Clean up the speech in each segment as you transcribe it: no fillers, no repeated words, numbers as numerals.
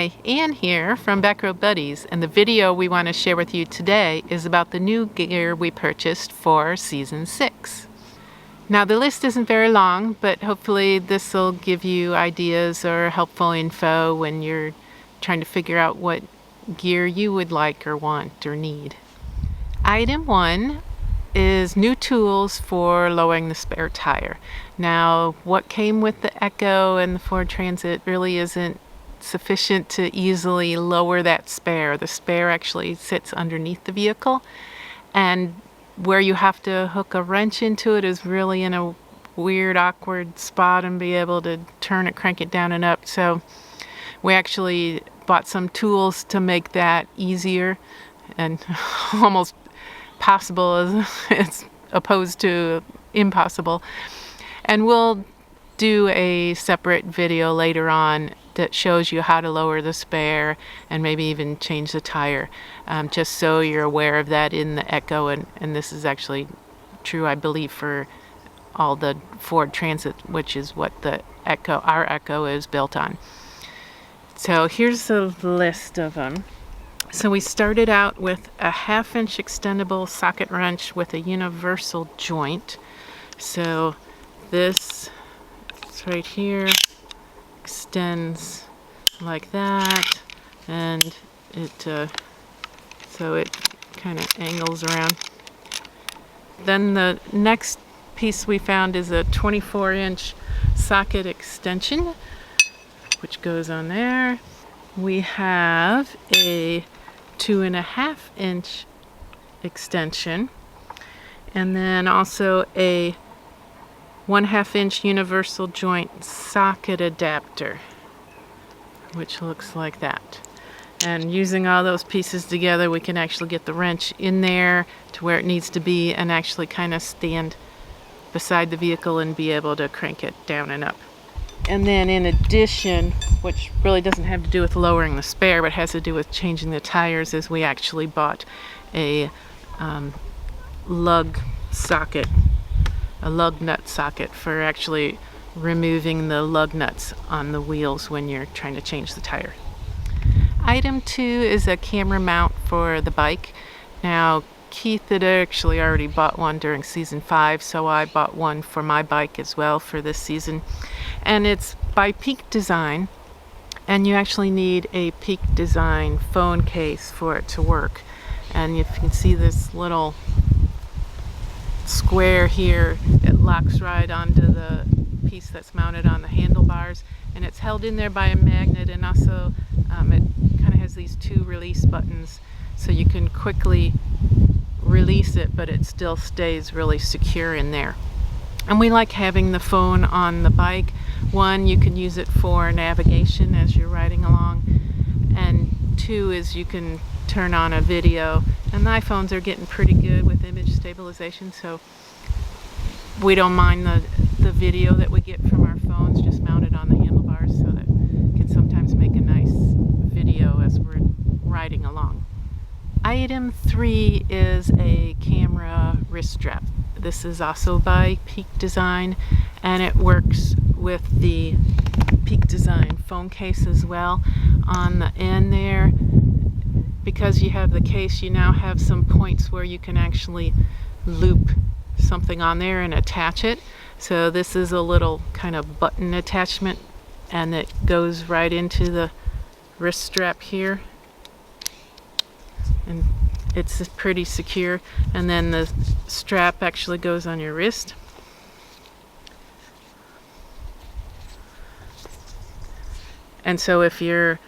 Hi, Ann here from Backrow Buddies, and the video we want to share with you today is about the new gear we purchased for Season 6. Now the list isn't very long, but hopefully this will give you ideas or helpful info when you're trying to figure out what gear you would like or want or need. Item 1 is new tools for lowering the spare tire. Now what came with the Echo and the Ford Transit really isn't sufficient to easily lower that spare. The spare actually sits underneath the vehicle, and where you have to hook a wrench into it is really in a weird, awkward spot and be able to turn it, crank it down and up. So we actually bought some tools to make that easier and almost possible as opposed to impossible. And we'll do a separate video later on that shows you how to lower the spare and maybe even change the tire, just so you're aware of that in the Echo, and this is actually true, I believe, for all the Ford Transit, which is what the Echo, our Echo, is built on. So here's a list of them. So we started out with a 1/2-inch extendable socket wrench with a universal joint. So this right here extends like that, and so it kind of angles around. Then the next piece we found is a 24-inch socket extension, which goes on there. We have a 2.5-inch extension, and then also a 1/2-inch universal joint socket adapter, which looks like that. And using all those pieces together, we can actually get the wrench in there to where it needs to be and actually kind of stand beside the vehicle and be able to crank it down and up. And then in addition, which really doesn't have to do with lowering the spare, but has to do with changing the tires, is we actually bought a lug socket, a lug nut socket for actually removing the lug nuts on the wheels when you're trying to change the tire. Item 2 is a camera mount for the bike. Now Keith had actually already bought one during Season 5, so I bought one for my bike as well for this season. And it's by Peak Design, and you actually need a Peak Design phone case for it to work. And if you can see this little square here, it locks right onto the piece that's mounted on the handlebars, and it's held in there by a magnet, and also it kind of has these 2 release buttons, so you can quickly release it, but it still stays really secure in there. And we like having the phone on the bike. One, you can use it for navigation as you're riding along, and 2 is you can turn on a video, and the iPhones are getting pretty good with image stabilization, so we don't mind the video that we get from our phones just mounted on the handlebars, so that it can sometimes make a nice video as we're riding along. Item 3 is a camera wrist strap. This is also by Peak Design, and it works with the Peak Design phone case as well. On the end there, because you have the case, you now have some points where you can actually loop something on there and attach it. So this is a little kind of button attachment, and it goes right into the wrist strap here, and it's pretty secure. And then the strap actually goes on your wrist. And so if you're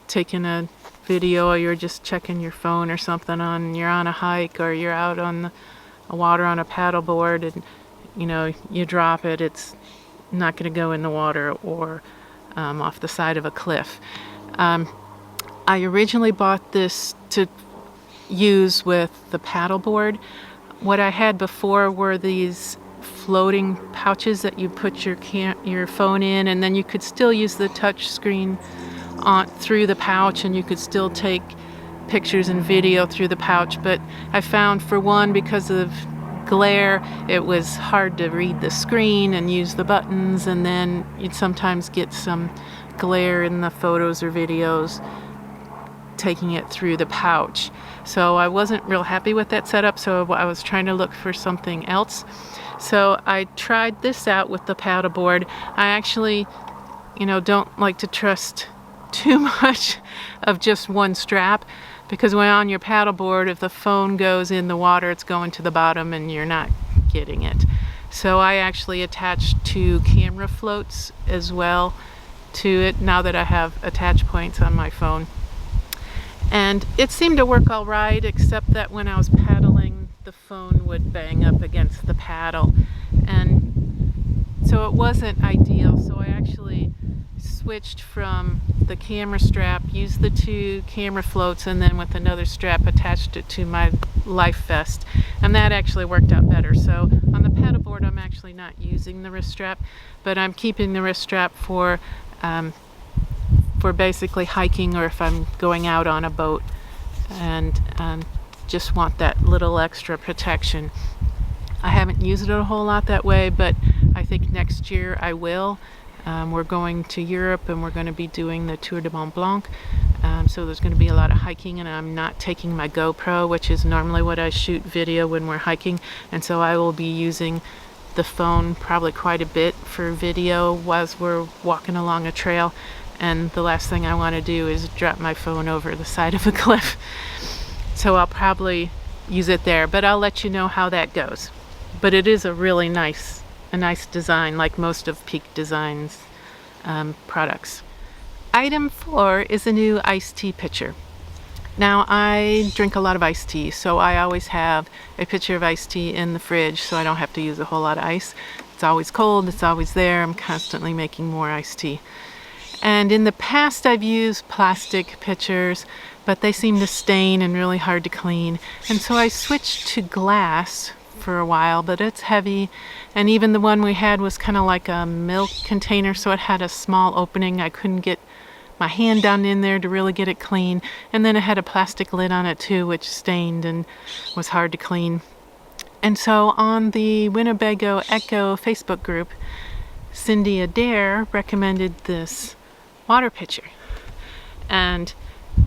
taking a video, or you're just checking your phone or something you're on a hike, or you're out on the water on a paddleboard, and you drop it, it's not going to go in the water or off the side of a cliff. I originally bought this to use with the paddleboard. What I had before were these floating pouches that you put your phone in, and then you could still use the touch screen through the pouch, and you could still take pictures and video through the pouch. But I found, for one, because of glare, it was hard to read the screen and use the buttons, and then you'd sometimes get some glare in the photos or videos taking it through the pouch. So I wasn't real happy with that setup, so I was trying to look for something else. So I tried this out with the paddleboard. I actually, don't like to trust too much of just one strap, because when on your paddleboard, if the phone goes in the water, it's going to the bottom and you're not getting it. So I actually attached 2 camera floats as well to it now that I have attach points on my phone. And it seemed to work all right, except that when I was paddling, the phone would bang up against the paddle. And so it wasn't ideal. So I actually switched from the camera strap, used the 2 camera floats, and then with another strap attached it to my life vest. And that actually worked out better. So on the paddleboard, I'm actually not using the wrist strap, but I'm keeping the wrist strap for basically hiking, or if I'm going out on a boat and just want that little extra protection. I haven't used it a whole lot that way, but I think next year I will. We're going to Europe and we're going to be doing the Tour de Mont Blanc, so there's going to be a lot of hiking, and I'm not taking my GoPro, which is normally what I shoot video when we're hiking, and so I will be using the phone probably quite a bit for video as we're walking along a trail. And the last thing I want to do is drop my phone over the side of a cliff. So I'll probably use it there, but I'll let you know how that goes. But it is a really nice design, like most of Peak Design's products. Item 4 is a new iced tea pitcher. Now, I drink a lot of iced tea, so I always have a pitcher of iced tea in the fridge, so I don't have to use a whole lot of ice. It's always cold, it's always there. I'm constantly making more iced tea. And in the past, I've used plastic pitchers, but they seem to stain and really hard to clean. And so I switched to glass for a while, but it's heavy. And even the one we had was kind of like a milk container, so it had a small opening. I couldn't get my hand down in there to really get it clean. And then it had a plastic lid on it too, which stained and was hard to clean. And so on the Winnebago Echo Facebook group, Cindy Adair recommended this water pitcher, and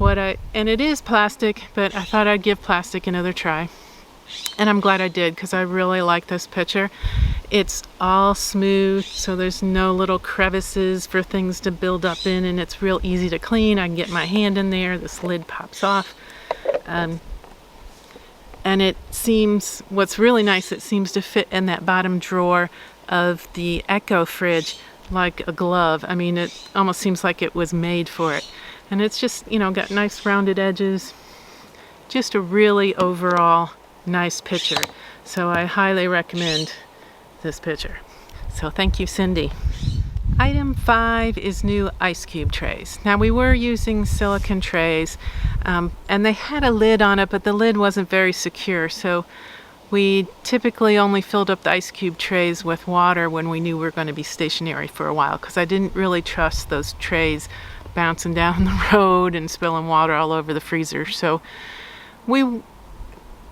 it is plastic, but I thought I'd give plastic another try, and I'm glad I did, because I really like this pitcher. It's all smooth, so there's no little crevices for things to build up in, and it's real easy to clean. I can get my hand in there, this lid pops off, and what's really nice, it seems to fit in that bottom drawer of the Echo fridge like a glove. I mean, it almost seems like it was made for it. And it's just, got nice rounded edges. Just a really overall nice pitcher. So I highly recommend this pitcher. So thank you, Cindy. Item 5 is new ice cube trays. Now, we were using silicone trays, and they had a lid on it, but the lid wasn't very secure. So we typically only filled up the ice cube trays with water when we knew we were going to be stationary for a while, because I didn't really trust those trays bouncing down the road and spilling water all over the freezer. So we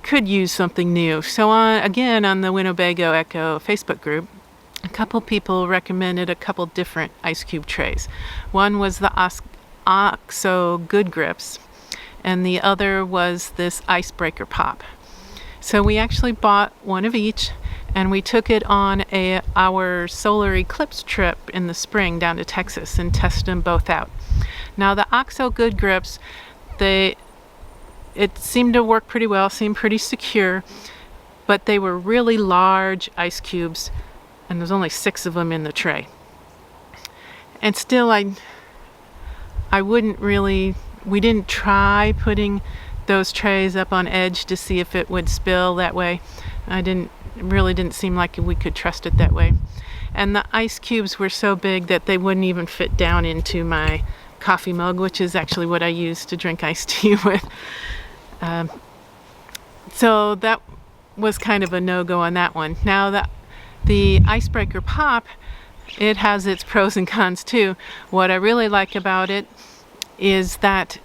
could use something new. So again, on the Winnebago Echo Facebook group, a couple people recommended a couple different ice cube trays. One was the OXO Good Grips, and the other was this Icebreaker Pop. So we actually bought one of each, and we took it on our solar eclipse trip in the spring down to Texas and tested them both out. Now, the OXO Good Grips, it seemed to work pretty well, seemed pretty secure, but they were really large ice cubes, and there's only 6 of them in the tray. And still, we didn't try putting those trays up on edge to see if it would spill that way. Really didn't seem like we could trust it that way. And the ice cubes were so big that they wouldn't even fit down into my coffee mug, which is actually what I use to drink iced tea with. So that was kind of a no-go on that one. Now, the Icebreaker Pop, it has its pros and cons too. What I really like about it is that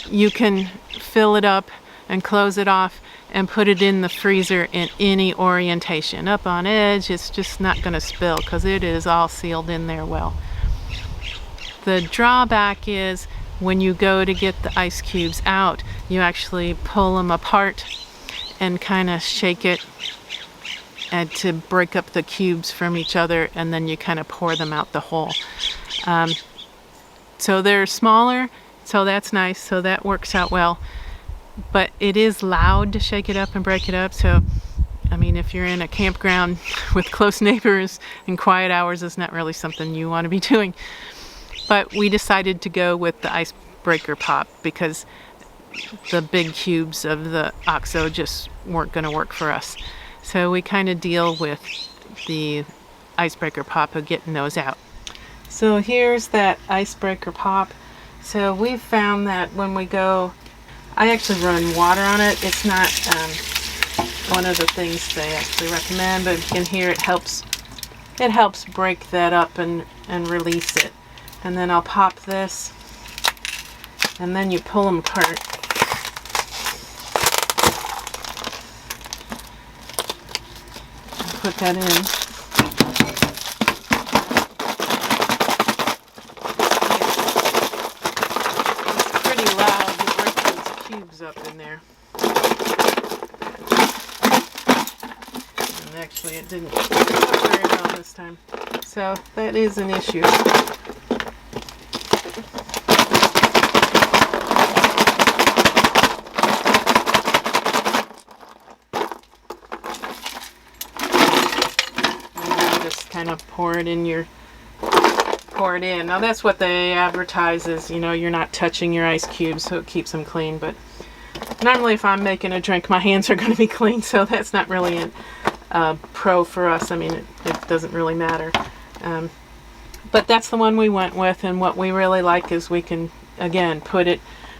you can fill it up and close it off and put it in the freezer in any orientation. Up on edge, it's just not going to spill because it is all sealed in there well. The drawback is when you go to get the ice cubes out, you actually pull them apart and kind of shake it and to break up the cubes from each other, and then you kind of pour them out the hole. So they're smaller, so that's nice, so that works out well. But it is loud to shake it up and break it up, so I mean, if you're in a campground with close neighbors and quiet hours, it's not really something you want to be doing. But we decided to go with the icebreaker pop because the big cubes of the OXO just weren't going to work for us. So we kind of deal with the icebreaker pop of getting those out. So here's that icebreaker pop. So we've found that when we go, I actually run water on it. It's not one of the things they actually recommend, but you can hear it helps break that up and release it. And then I'll pop this, and then you pull them apart. Put that in. It's pretty loud to break those cubes up in there. And actually it didn't work very well this time. So that is an issue. Kind of pour it in. Now that's what they advertise is, you're not touching your ice cubes, so it keeps them clean. But normally if I'm making a drink, my hands are going to be clean, so that's not really a pro for us. I mean, it doesn't really matter. But that's the one we went with, and what we really like is we can, again,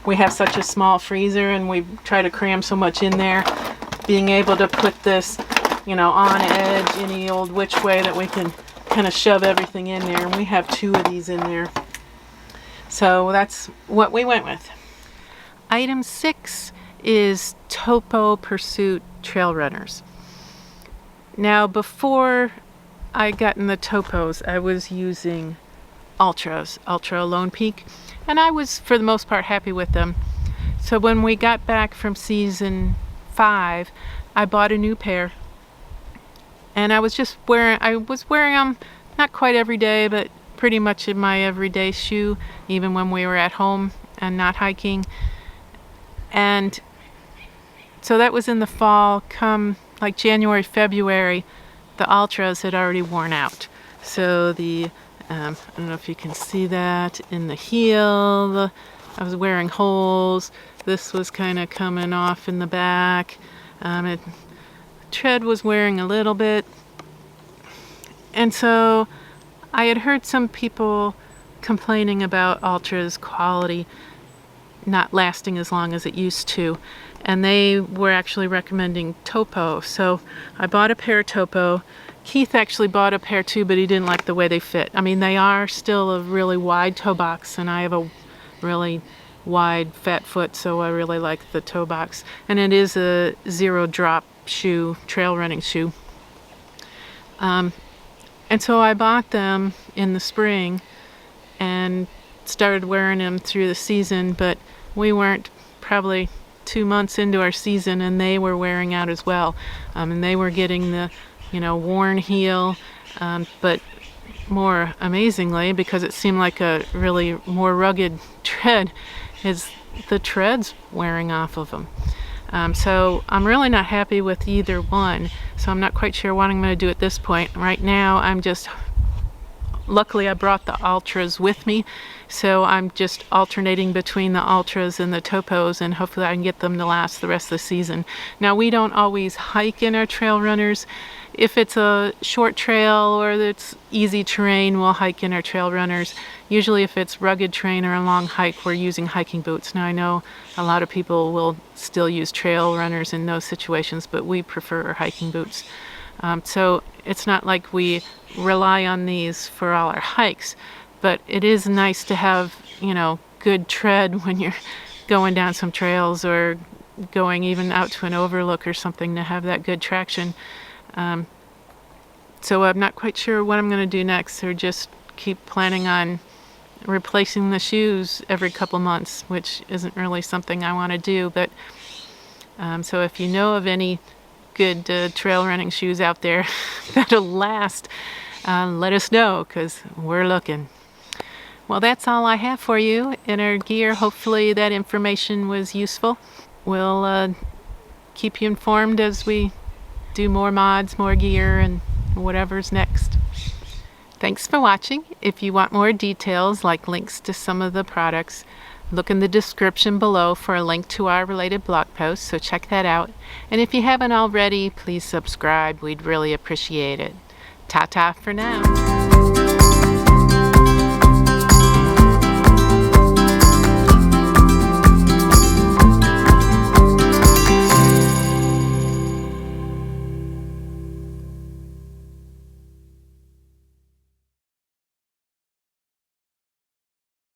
we have such a small freezer, and we try to cram so much in there. Being able to put this on edge any old which way that we can kind of shove everything in there, and we have 2 of these in there. So that's what we went with. Item 6 is Topo Pursuit Trail Runners. Now before I got in the Topos, I was using Ultra Lone Peak, and I was for the most part happy with them. So when we got back from season 5, I bought a new pair. And I was wearing them not quite every day, but pretty much in my everyday shoe, even when we were at home and not hiking. And so that was in the fall. Come like January, February, the Ultras had already worn out. So I don't know if you can see that in the heel. I was wearing holes. This was kind of coming off in the back. Tread was wearing a little bit, and so I had heard some people complaining about Ultra's quality not lasting as long as it used to, and they were actually recommending Topo. So I bought a pair of Topo. Keith actually bought a pair too, but he didn't like the way they fit. I mean, they are still a really wide toe box, and I have a really wide fat foot, so I really like the toe box, and it is a 0 drop shoe, trail running shoe. And so I bought them in the spring and started wearing them through the season, but we weren't probably 2 months into our season, and they were wearing out as well. And they were getting the worn heel, but more amazingly, because it seemed like a really more rugged tread, is the tread's wearing off of them. So I'm really not happy with either one, so I'm not quite sure what I'm going to do at this point. Right now luckily I brought the Ultras with me, so I'm just alternating between the Ultras and the Topos, and hopefully I can get them to last the rest of the season. Now, we don't always hike in our trail runners. If it's a short trail or it's easy terrain, we'll hike in our trail runners. Usually if it's rugged terrain or a long hike, we're using hiking boots. Now, I know a lot of people will still use trail runners in those situations, but we prefer hiking boots. So it's not like we rely on these for all our hikes, but it is nice to have, good tread when you're going down some trails or going even out to an overlook or something, to have that good traction. So I'm not quite sure what I'm going to do next, or just keep planning on replacing the shoes every couple months, which isn't really something I want to do. But so if you know of any good trail running shoes out there that'll last, let us know, because we're looking. Well, that's all I have for you in our gear. Hopefully that information was useful. We'll keep you informed as we do more mods, more gear, and whatever's next. Thanks for watching. If you want more details, like links to some of the products, look in the description below for a link to our related blog post, so check that out. And if you haven't already, please subscribe. We'd really appreciate it. Ta-ta for now.